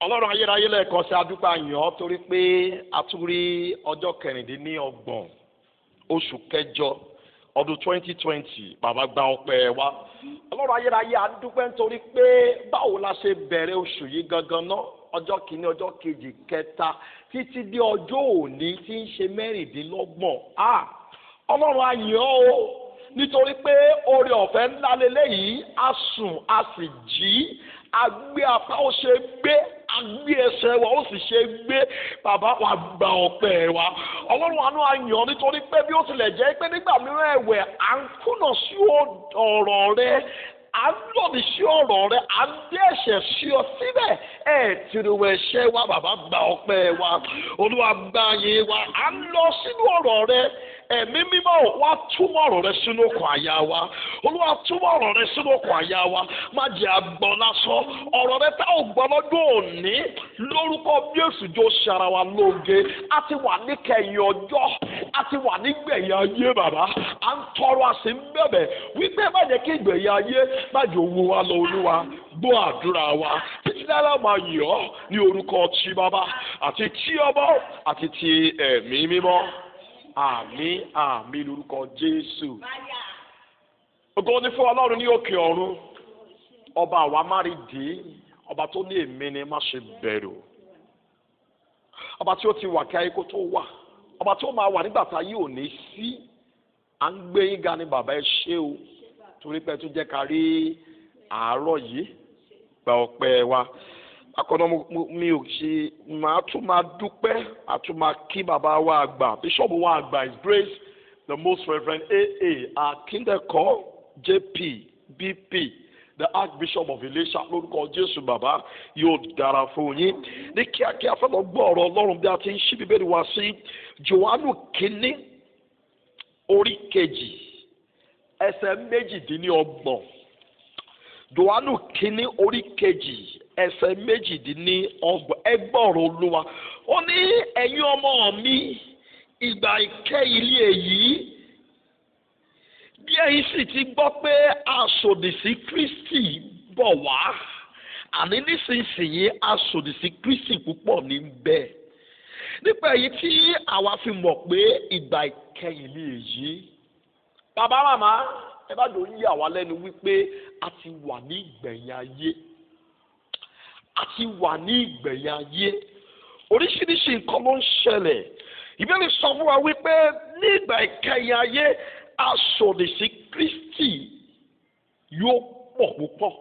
Ọlọ́run ayérayé lẹ́ẹ̀kan sí adúpẹ́ àyàn torí pé a tún rí ọjọ́ 26 oṣù kẹjọ ọdún 2020 bàbá gba ọpẹ́ wa. Ọlọ́run ayérayé adúpẹ́ nítorí pé báwo la ṣe bẹ̀rẹ̀ oṣù yìí gangan náà ọjọ́ kìíní ọjọ́ kejì kẹta títí dé ọjọ́ òní tí ń ṣe 26. Ọlọ́run ayàn o nítorí pé oore ọ̀fẹ́ ńlá lélẹ́yìí a sùn a sì jí a gbé apá ó ṣe gbé a gbé ẹsẹ̀ wa ó sì ṣe gbé bàbá wa gba ọpẹ́ wa. Ọlọ́run àánú ayàn nítorí pé bí ó tilẹ̀ jẹ́ pé nígbà mìíràn ẹ̀wẹ̀ à ń kùnà sí ọ̀rọ̀ rẹ à ń lòdì sí ọ̀rọ̀ rẹ à ń dé ẹ̀ṣẹ̀ sí ọ síbẹ̀ tìrìwẹ̀ ẹ̀ṣẹ̀ wa bàbá gba ọpẹ́ wa Olúwa gba yìn wa à ń lọ sínú ọ̀rọ̀ rẹ ẹ̀mí mímọ́ wá túmọ̀ ọ̀rọ̀ rẹ sínú ọkàn àyà wa Olúwa túmọ̀ ọ̀rọ̀ rẹ sínú ọkàn àyà wa má jẹ́ àgbọ̀ lásán ọ̀rọ̀ rẹ tá ò gbọ́ lọ́dún òní lórúkọ Jésù jọ ṣara wa lóge a ti wà níkẹyìn ọjọ́ a ti wà nígbẹ̀yìn ayé bàbá à ń tọrọ a sì ń bẹ̀bẹ̀ wípé má jẹ́ kí ìgbẹ̀yìn ayé má jẹ́ owó wa lọ Olúwa gbọ́ àdúrà wa títí dára máa yọ̀ ọ́ ní orúkọ ti bàbá àti ti ọmọ àti ti ẹ̀mí mímọ́. Àmín àmín lórúkọ Jésù. Ògo ni fún Ọlọ́run ní òkè ọ̀run. Ọba àwa márìdí, ọba tó ní èmi ni má ṣe bẹ̀rù. Ọba tí ó ti wà kí ayé kó tó wà. Ọba tí ó máa wà nígbà tá ayé ò ní sí. À ń gbé yín ga ni bàbá ẹ ṣé o. Torí pé tó jẹ́ ká rí àárọ̀ yìí gba ọpẹ́ wa. Akọ̀nà mi ò ṣe máa tún máa dúpẹ́ àtún máa kí bàbá wa àgbà bíṣọ̀bù wa àgbà His Grace the Most Reverend A.A. Akindeko J.P. B.P. the Archbishop of Ilesha lórúkọ Jésù bàbá yóò dára fún yín ní kíákíá fẹ́ lọ gbọ́ ọ̀rọ̀ Ọlọ́run bí a ti ń ṣí Bíbélì wá sí Jòhánù kínní orí kejì ẹsẹ̀ 28. Jòhánù kínní orí kejì ẹsẹ̀ 28 ẹgbọ́rọ̀ Olúwa ó ní ẹ̀yin ọmọ mi ìgbà ìkẹyìn ilé èyí bí ẹ̀yin sì ti gbọ́ pé aṣòdì sí Kristi bọ̀ wá àní nísinsìnyí aṣòdì sí Kristi púpọ̀ ní bẹ́ẹ̀ nípa èyí tí àwa fi mọ̀ pé ìgbà ìkẹyìn ilé èyí bàbá màmá ẹ bá dòun yà wá lẹ́nu wípé a ti wà ní ìgbẹ̀yìn ayé a ti wà ní ìgbẹ̀yìn ayé oríṣiríṣi nǹkan ló ń ṣẹlẹ̀ Ìbéèrè sọ fún wa wípé ní ìgbà ìkẹyìn ayé aṣòdì sí Kristi yóò pọ̀ púpọ̀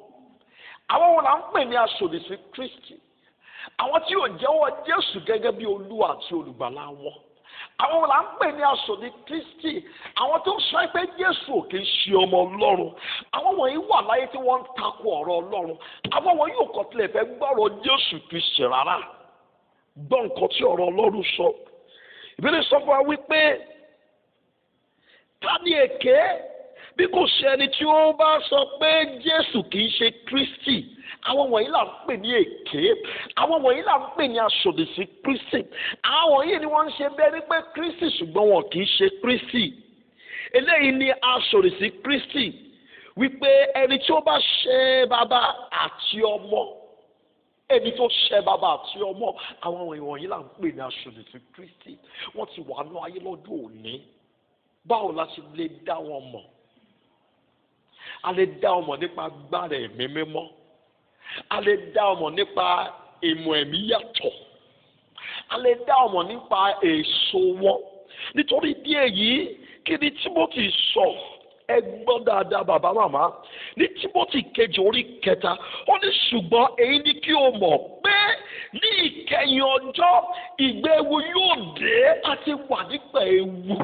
àwọn wọn là ń pè ní aṣòdì sí Kristi àwọn tí yóò jẹ́wọ́ Jésù gẹ́gẹ́ bí Olúwa àti olùgbàlà wọn àwọn wọn là ń pè ní aṣòdì Kristi àwọn tó sọ pé Jésù ò kì í ṣe ọmọ Ọlọ́run àwọn wọ̀nyí wà láyé tí wọ́n ń takò ọ̀rọ̀ Ọlọ́run àwọn wọ̀nyí ò kọ́ tilẹ̀ fẹ́ gbọ́rọ̀ Jésù Kristi rárá gbọ́ nǹkan tí ọ̀rọ̀ Ọlọ́run sọ Ìbéèrè sọ fún wa wípé ta ni èké bí kò ṣe ẹni tí ó bá sọ pé Jésù kì í ṣe Kristi àwọn wọ̀nyí là ń pè ní èké àwọn wọ̀nyí là ń pè ní aṣòdì sí Kristi àwọn wọ̀nyí ni wọ́n ń ṣe bẹ́ẹ̀ ni pé Kristi ṣùgbọ́n wọn kì í ṣe Kristi eléyìí ni aṣòdì sí Kristi wípé ẹni tí ó bá ṣe bàbá àti ọmọ ẹni tó ṣe bàbá àti ọmọ àwọn wọ̀nyí là ń pè ní aṣòdì sí Kristi wọ́n ti wà ní ayé lọ́dún òní báwo la ṣe lè dá wọn mọ̀ a lè dá wọn mọ̀ nípa agbára ẹ̀mí mímọ́ a lè dá wọn mọ̀ nípa ìmọ̀ ẹ̀mí yàtọ̀ a lè dá wọn mọ̀ nípa èso wọn nítorí ìdí èyí kí ni Timothy sọ ẹ gbọ́ dáadáa bàbá màmá ní Timothy kejì orí 3 ó ní ṣùgbọ́n èyí ni kí o mọ̀ pé ní ìkẹyìn ọjọ́ ìgbà ewu yóò dé àti wà nígbà ewu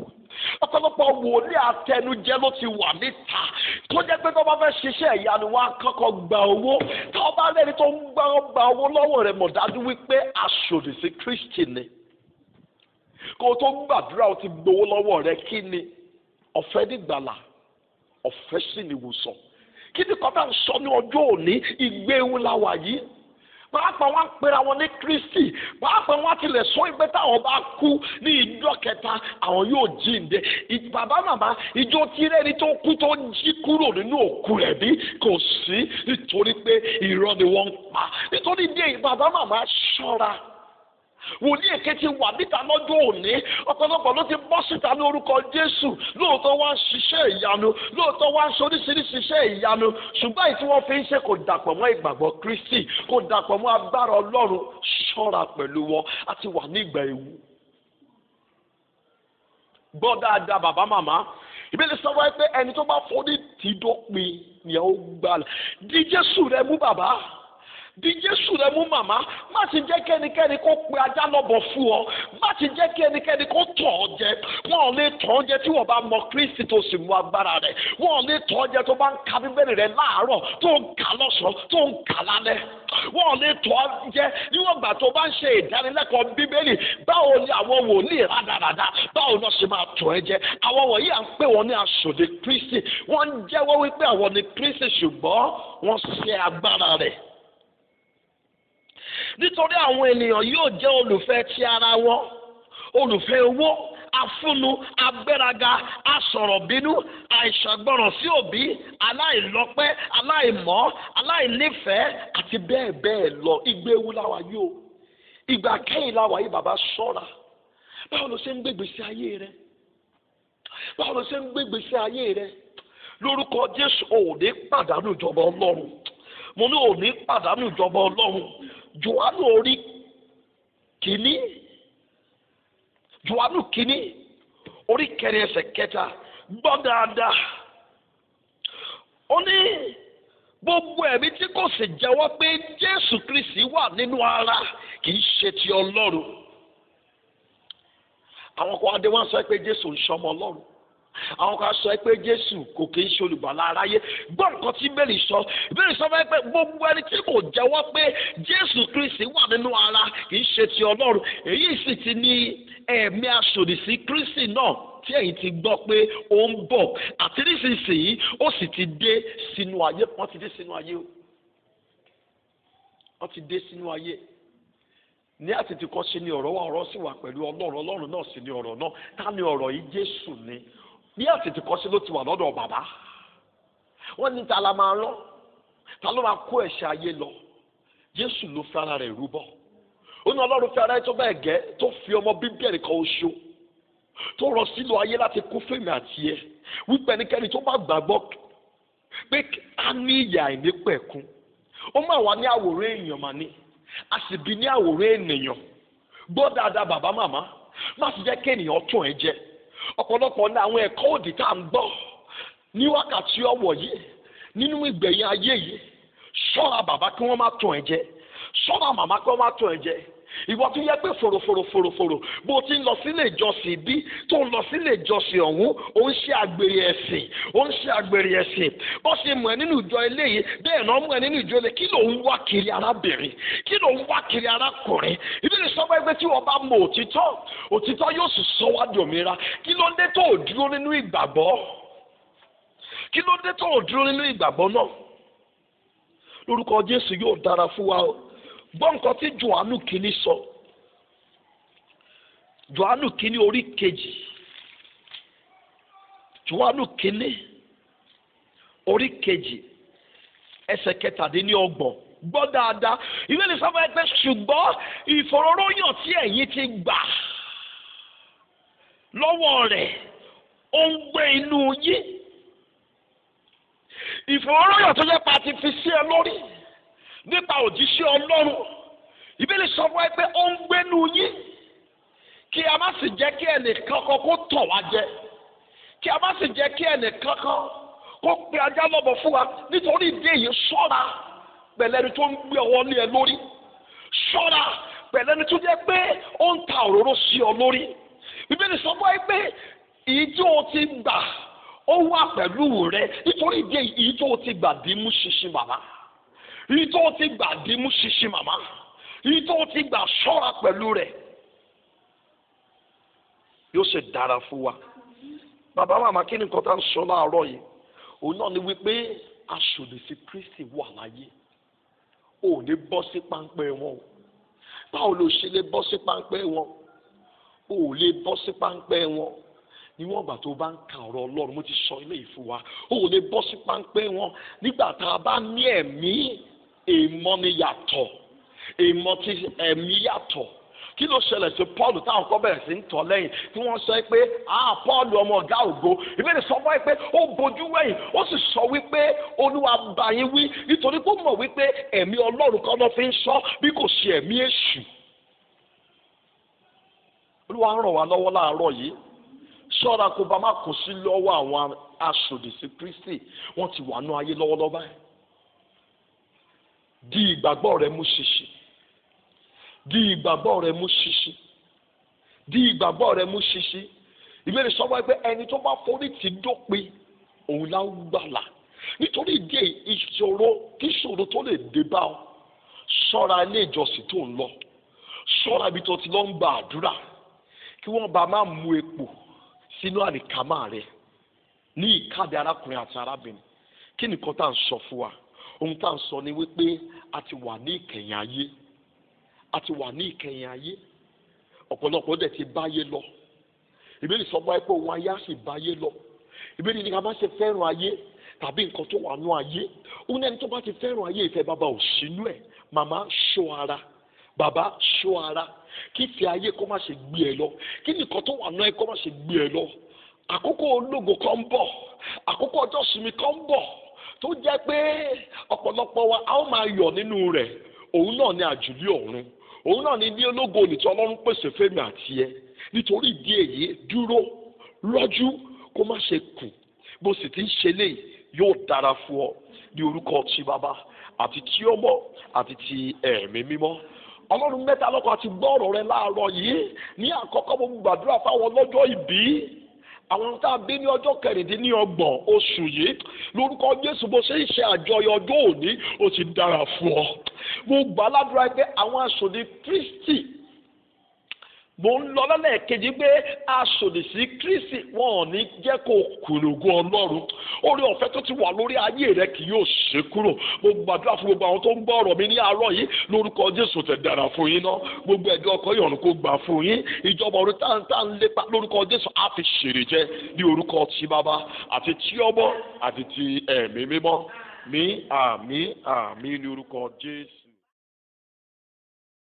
ọ̀pọ̀lọpọ̀ wòlíì àtẹnujẹ ló ti wà níta tó jẹ́ pé tó bá fẹ́ ṣiṣẹ́ ìyanu wa kọ́kọ́ gba owó tó bá lẹ́ni tó ń gba owó lọ́wọ́ rẹ̀ mọ̀ dájú wípé aṣòdì sí Kristi ni kó o tó gbàdúrà o ti gbowó lọ́wọ́ rẹ̀ kí ni ọ̀fẹ́ nígbàlà ọ̀fẹ́ sì ni ìwòsàn kí ni kọ́tà ń sọ ní ọjọ́ òní ìgbé ewu la wà yìí pàápàá wọn pera wọn ní Kristi, pàápàá wọn tilẹ̀ sọ pé táwọn bá kú ní ìjọ kẹta àwọn yóò jíǹde. Bàbá màmá, ìjọ tirẹ̀ ni tó kú tó jí kúrò nínú òkú rẹ̀ bí? Kò sí, nítorí pé irọ́ ni wọ́n ń pa. Nítorí dé bàbá màmá ṣọ́ra. Wòlíì èké ti wà níta lọ́jọ́ òní, ọ̀pọ̀lọpọ̀ ló ti bọ́ síta ní orúkọ Jésù. Lóòótọ́ wá ń ṣiṣẹ́ ìyanu, lóòótọ́ wá ń ṣe oríṣiríṣi iṣẹ́ ìyanu, ṣùgbọ́n èyí tí wọ́n fi ń ṣe kò dàpọ̀ mọ́ ìgbàgbọ́ Kristi, kò dàpọ̀ mọ́ agbára Ọlọ́run. Ṣọ́ra pẹ̀lú wọn, a ti wà ní ìgbà ewu. Gbọ́ dáadáa bàbá màmá, Ìbéèrè sọ wáyé pé ẹni tó bá forí tì dópin ni ó gbàlà. Di Jésù rẹ mú bàbá, di Jésù rẹ mú màmá, má ti jẹ́ kí ẹnikẹ́ni kó pe ajá lọ́bọ̀ fún ọ, má ti jẹ́ kí ẹnikẹ́ni kó tọ̀ ọ́ jẹ. Wọ́n ò lè tọ̀ ọ́ jẹ tí wọ́n bá mọ Kristi tó sì mú agbára rẹ̀. Wọ́n ò lè tọ̀ ọ́ jẹ tó bá ń ka Bíbélì rẹ̀ láàárọ̀, tó ń kà lọ́sàn-án, tó ń kà lálẹ́. Wọ́n ò lè tọ̀ ọ́ jẹ níwọ̀n ìgbà tó bá ń ṣe ìdánilẹ́kọ̀ọ́ Bíbélì. Báwo ni àwọn wòlíì rádaràda, báwo náà ṣe máa tọ̀ ẹ́ jẹ? Àwọn wọ̀nyí à ń pè wọ́n ní aṣòdì Kristi. Wọ́n ń jẹ́wọ́ wípé àwọn ni Kristi, ṣùgbọ́n wọ́n ṣe agbára rẹ̀. Nítorí àwọn ènìyàn yóò jẹ́ olùfẹ́ ti ara wọn, olùfẹ́ owó, afúnnu, agbéraga, asọ̀rọ̀bínú, àìṣàgbọràn sí òbí, aláìlọ́pẹ́, aláìmọ́, aláìnífẹ̀ẹ́ àti bẹ́ẹ̀ bẹ́ẹ̀ lọ. Ìgbà ewu la wà yìí o, ìgbà kẹ́yìn la wà yìí. Bàbá ṣọ́ra. Báwo ló ṣe ń gbé ìgbésí ayé rẹ? Báwo ló ṣe ń gbé ìgbésí ayé rẹ? Lórúkọ Jésù, ò ní pàdánù ìjọba Ọlọ́run. Mo ní ò ní pàdánù ìjọba Ọlọ́run. Jòhánù orí kìíní, Jòhánù kìíní orí kẹrin ẹsẹ̀ kẹta, gbọ́ dáadáa. Ó ní gbogbo ẹ̀mí tí kò sì jẹ́wọ́ pé Jésù Kristi wà nínú ara kì í ṣe ti Ọlọ́run. Àwọn kan adé wọn sọ pé Jésù ń ṣọmọ Ọlọ́run. Àwọn kan sọ pé Jésù kò kì í ṣe olùgbàlà aráyé. Gbọ́ nǹkan tí Bíbélì sọ. Bíbélì sọ pé gbogbo ẹni tí kò jẹ́wọ́ pé Jésù Kristi wà nínú ara kì í ṣe ti Ọlọ́run. Èyí sì ti ní ẹ̀mí aṣòdì sí Kristi náà tí ẹ̀yin ti gbọ́ pé ó ń bọ̀. Àti nísinsìnyí ó sì ti dé sínú ayé. Wọ́n ti dé sínú ayé o. Wọ́n ti dé sínú ayé. Ní àtètè kan ṣe ni ọ̀rọ̀ wa, ọ̀rọ̀ sì wà pẹ̀lú Ọlọ́run, Ọlọ́run náà sì ni ọ̀rọ̀ náà. Ta ni ọ̀rọ̀ yìí? Jésù ni. Ní àtètè kan ṣe ló ti wà lọ́dọ̀ bàbá. Wọ́n ní ta la máa rán? Ta ló máa kó ẹ̀ṣẹ̀ ayé lọ? Jésù ló fi ara rẹ̀ rúbọ. Ó ní Ọlọ́run fi ara rẹ̀ tó bẹ́ẹ̀ gẹ́ tó fi ọmọ bíbí ẹnìkan oṣù tó rọ sínú ayé láti kú fèmí àti ẹ. Wípé ẹnikẹ́ni tó bá gbàgbọ́ pé a ní ìyà àìnípẹ̀kun. Ó máa wà ní àwòrán èèyàn mà ní. A sì bí ní àwòrán ènìyàn. Gbọ́ dáadáa bàbá màmá, má sì jẹ́ kí ènìyàn tún ẹ jẹ. Ọ̀pọ̀lọpọ̀ ní àwọn ẹ̀kọ́ òdì tá à ń gbọ́ ní wákàtí ọ̀wọ̀ yìí nínú ìgbẹ̀yìn ayé yìí. Ṣọ́ra bàbá kí wọ́n má tún ẹ jẹ. Ṣọ́ra màmá kí wọ́n má tún ẹ jẹ. Ìwọ tún yẹ pé fòròfòrò bó ti ń lọ sílé ìjọsìn bí tó ń lọ sílé ìjọsìn ọ̀hún, ó ń ṣe àgbèrè ẹ̀sìn, ó ń ṣe àgbèrè ẹ̀sìn. Bó ṣe mọ̀ ẹ́ nínú ìjọ eléyìí bẹ́ẹ̀ náà mọ̀ ẹ́ nínú ìjọ eléyìí. Kí ló ń wá kiri arábìnrin? Kí ló ń wá kiri arákùnrin? Ìbéèrè sọ pé tí wọ́n bá mọ òtítọ́, òtítọ́ yóò sì sọ wá di òmìnira. Kí ló dé tó ò dúró nínú ìgbàgbọ́? Kí ló dé tó ò dúró nínú ìgbàgbọ́ náà? Lórúkọ Jésù yóò dára fún wa o. Gbọ́ nǹkan tí Jòhánù kìíní sọ. Jòhánù kìíní orí kejì. Jòhánù kìíní orí kejì ẹsẹ̀ kẹtàdínlọ́gbọ̀n. Gbọ́ dáadáa. Ìwé ní sábà ẹgbẹ́ ṣùgbọ́n ìfòróróyàn tí ẹ̀yin ti gbà lọ́wọ́ rẹ̀ ó ń gbé inú yín. Ìfòróróyàn tó jẹ́ pa ti fi sí ẹ lórí nípa òjíṣẹ́ Ọlọ́run. Ìbéèrè sọ fún ẹ pé ó ń gbénú yín. Kí a má sì jẹ́ kí ẹnìkan kan kó tọ̀ wá jẹ. Kí a má sì jẹ́ kí ẹnìkan kan kó pe ajá lọ́bọ̀ fún wa. Nítorí ìdí èyí ṣọ́ra pẹ̀lẹ́ni tó ń gbé ọwọ́ lé ẹ lórí. Ṣọ́ra pẹ̀lẹ́ni tó jẹ́ pé ó ń ta òróró sí ọ lórí. Ìbéèrè sọ fún ẹ pé èyí tí o ti gbà ó wà pẹ̀lú rẹ. Nítorí ìdí èyí tó o ti gbà dìímú ṣinṣin màmá. Èyí tó o ti gbà dìímú ṣinṣin màmá. Èyí tó o ti gbà ṣọ́ra pẹ̀lú rẹ̀. Yóò ṣe dára fún wa. Bàbá màmá kí ni nǹkan tá ń sọ láàárọ̀ yìí? Òun náà ni wípé aṣòdì sí Kristi wà láyé. ò ní bọ́ sí páńpẹ́ wọn. Báwo ló ṣe lè bọ́ sí páńpẹ́ wọn? Ò lè bọ́ sí páńpẹ́ wọn. Níwọ̀n ìgbà tó bá ń ka ọ̀rọ̀ Ọlọ́run, mo ti sọ ilé ìfún wa, ò lè bọ́ sí páńpẹ́ wọn. Nígbà tá a bá ní ẹ̀mí, èèmọ̀ ni yàtọ̀, èèmọ̀ ti ẹ̀mí yàtọ̀. Kí ló ṣẹlẹ̀ sí Paul táwọn kọ́ bẹ̀rẹ̀ sí ń tọ̀ lẹ́yìn tí wọ́n sọ pé Paul ọmọ ọ̀gá ògo, ìbéèrè sọ fún ẹ pé ó bojú wẹ̀yìn, ó sì sọ wípé Olúwa bá yín wí nítorí pé ó mọ̀ wípé ẹ̀mí Ọlọ́run kan náà fi ń sọ bí kò ṣe ẹ̀mí èṣù. Olúwa ń ràn wá lọ́wọ́ láàárọ̀ yìí, ṣọ́ra kó bá má kó sí lọ́wọ́ àwọn aṣòdì sí Kristi, wọ́n ti wà nú ayé lọ́wọ́lọ́wọ́ báyìí. Di ìgbàgbọ́ rẹ mú ṣinṣin, di ìgbàgbọ́ rẹ mú ṣinṣin, di ìgbàgbọ́ rẹ mú ṣinṣin. Ìbéèrè sọ wá pé ẹni tó bá forí tì dópin òun lá gbàlà. Nítorí ìdí ìṣòro kí ìṣòro tó lè dé bá ọ, ṣọ́ra ilé ìjọsìn tó ń lọ, ṣọ́ra ibi tó ti lọ ń gba àdúrà, kí wọ́n bá má mú epo sínú àlìkámà rẹ ní ìkádẹ arákùnrin àti arábìnrin. Kí nìkan tá à ń sọ fún wa? Ohun tá à ń sọ ni wípé a ti wà ní ìkẹyìn ayé, a ti wà ní ìkẹyìn ayé. Ọ̀pọ̀lọpọ̀ dẹ̀ ti báyé lọ. Ìbéèrè sọ fún wa pé òun ayé á sì báyé lọ. Ìbéèrè ni ká má ṣe fẹ́ràn ayé tàbí nǹkan tó wà nú ayé. Òun ẹni tó bá ti fẹ́ràn ayé, ìfẹ́ bàbá ò sínú ẹ̀. Màmá ṣọ́ ara, bàbá ṣọ́ ara, kí ìfẹ́ ayé kó má ṣe gbé ẹ lọ, kí nìkan tó wà nú ẹ kó má ṣe gbé ẹ lọ. Àkókò ológo kan ń bọ̀, àkókò ọjọ́ ìsinmi kan ń bọ̀ tó jẹ́ pé ọ̀pọ̀lọpọ̀ wa a ó máa yọ̀ nínú rẹ̀. Òun náà ni àjùlé ọ̀run, òun náà ni ilé ológo nìtí Ọlọ́run pèsè fẹ́mi àti ẹ. Nítorí ìdí èyí, dúró rọ́jú kó má ṣe kù. Bó sì ti ń ṣe léyìí, yóò dára fún ọ ní orúkọ ti Bàbá àti ti Ọmọ àti ti Ẹ̀mí Mímọ́. Ọlọ́run mẹ́ta lọ́kan àti gbọ́ ọ̀rọ̀ rẹ láàárọ̀ yìí. Ní àkọ́kọ́ mo gbàdúrà fáwọn lọ́jọ́ ìbí, àwọn tá a bí ní ọjọ́ 26 oṣù yìí, lórúkọ Jésù bó ṣe ń ṣe àjọyọ̀ ọjọ́ òní, ó ti dára fún ọ. Mo gbà ládùúrà pé àwọn aṣòdì Kristi, mo ń lọ lẹ́lẹ́kejì pé aṣòdì sí Kristi wọn ò ní jẹ́ kó kùnùgún Ọlọ́run. Oore ọ̀fẹ́ tó ti wà lórí ayé rẹ kì yóò ṣe kúrò. Mo gbàdúrà fún gbogbo àwọn tó ń gbọ́ ọ̀rọ̀ mi ní àárọ̀ yìí, lórúkọ Jésù tẹ̀ dára fún yín náà. Gbogbo ẹ̀jọ́ ọkọ̀ ìyọ̀run kó gbà fún yín. Ìjọba ọ̀run tá ń lépa lórúkọ Jésù á fi ṣèrè jẹ ní orúkọ ti Bàbá àti ti Ọmọ àti ti Ẹ̀mí Mímọ́. Ní àmín àmín ní orúkọ Jésù.